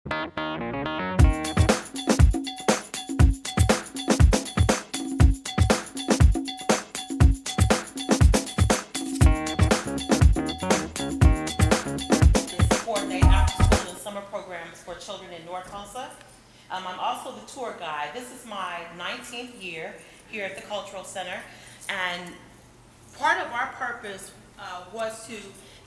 Coordinate after-school and summer programs for children in North Tulsa. I'm also the tour guide. This is my 19th year here at the Cultural Center, and part of our purpose was to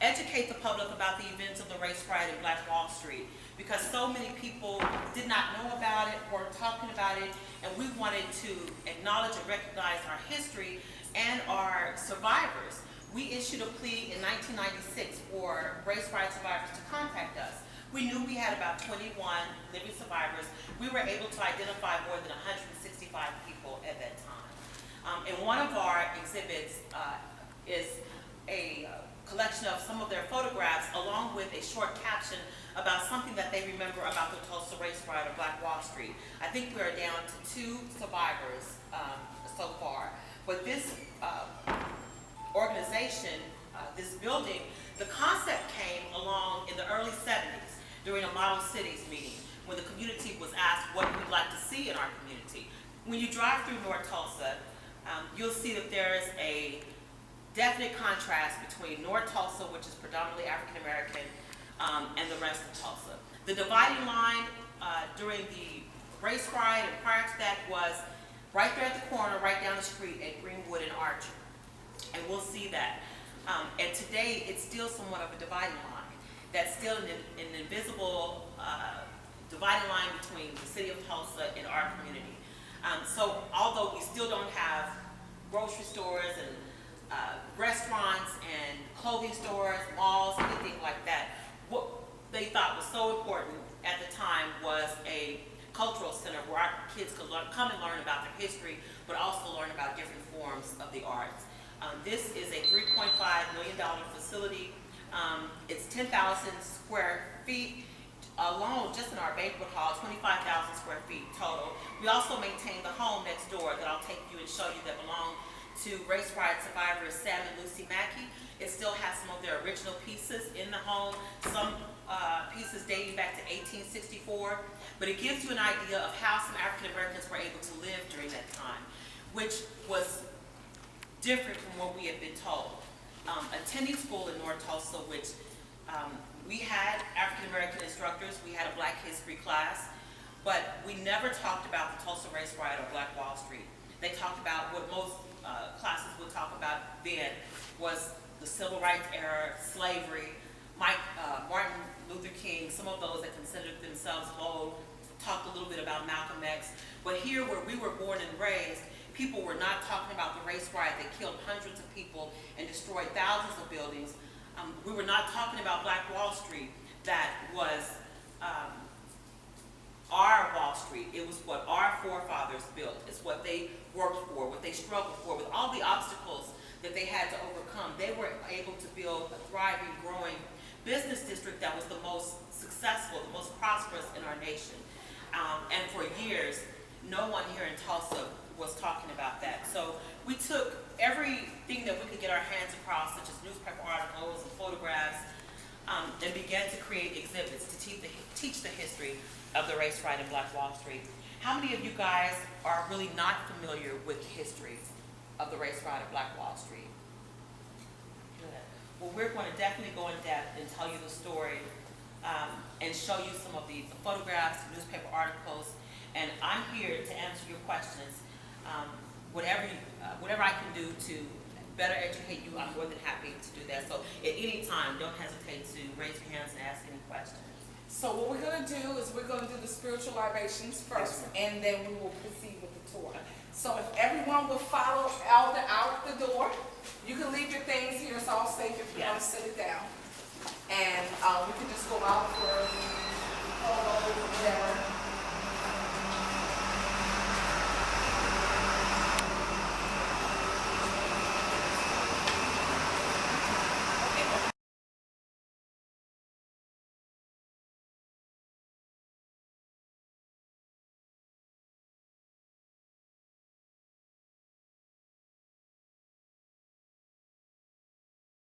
educate the public about the events of the race riot in Black Wall Street, because so many people did not know about it or talking about it, and we wanted to acknowledge and recognize our history and our survivors. We issued a plea in 1996 for race riot survivors to contact us. We knew we had about 21 living survivors. We were able to identify more than 165 people at that time. And one of our exhibits is a collection of some of their photographs along with a short caption about something that they remember about the Tulsa race riot or Black Wall Street. I think we are down to 2 survivors so far. But this organization, this building, the concept came along in the early 70s during a Model Cities meeting when the community was asked what we'd like to see in our community. When you drive through North Tulsa, you'll see that there is a definite contrast between North Tulsa, which is predominantly African American, and the rest of Tulsa. The dividing line during the race riot and prior to that was right there at the corner, right down the street at Greenwood and Archer. And we'll see that. And today, it's still somewhat of a dividing line. That's still an invisible dividing line between the city of Tulsa and our community. So although we still don't have grocery stores and restaurants and clothing stores, malls, anything like that, what they thought was so important at the time was a cultural center where our kids could come and learn about their history, but also learn about different forms of the arts. This is a $3.5 million facility. It's 10,000 square feet alone, just in our banquet hall, 25,000 square feet total. We also maintain the home next door that I'll take you and show you that belong to race riot survivors Sam and Lucy Mackey. It still has some of their original pieces in the home, some pieces dating back to 1864, but it gives you an idea of how some African Americans were able to live during that time, which was different from what we had been told. Attending school in North Tulsa, which we had African American instructors, we had a Black history class, but we never talked about the Tulsa race riot or Black Wall Street. They talked about what most classes would talk about then was the civil rights era, slavery, Martin Luther King, some of those that considered themselves bold, talked a little bit about Malcolm X. But here where we were born and raised, people were not talking about the race riot that killed hundreds of people and destroyed thousands of buildings. We were not talking about Black Wall Street that was our Wall Street. It was what our forefathers built. It's what they worked for, what they struggled for. With all the obstacles that they had to overcome, they were able to build a thriving, growing business district that was the most successful, the most prosperous in our nation. And for years, no one here in Tulsa was talking about that. So we took everything that we could get our hands across, such as newspaper articles and photographs, and began to create exhibits to teach the history of the race riot in Black Wall Street. How many of you guys are really not familiar with the history of the race riot of Black Wall Street? Good. Well, we're going to definitely go in depth and tell you the story and show you some of the photographs, newspaper articles, and I'm here to answer your questions. Whatever I can do to better educate you, I'm more than happy to do that. So at any time, don't hesitate to raise your hands and ask any questions. So what we're going to do is we're going to do the spiritual libations first, and then we will proceed with the tour. So if everyone will follow Elder out the door, you can leave your things here. It's all safe if you want to sit it down. And we can just go out for photos, whatever.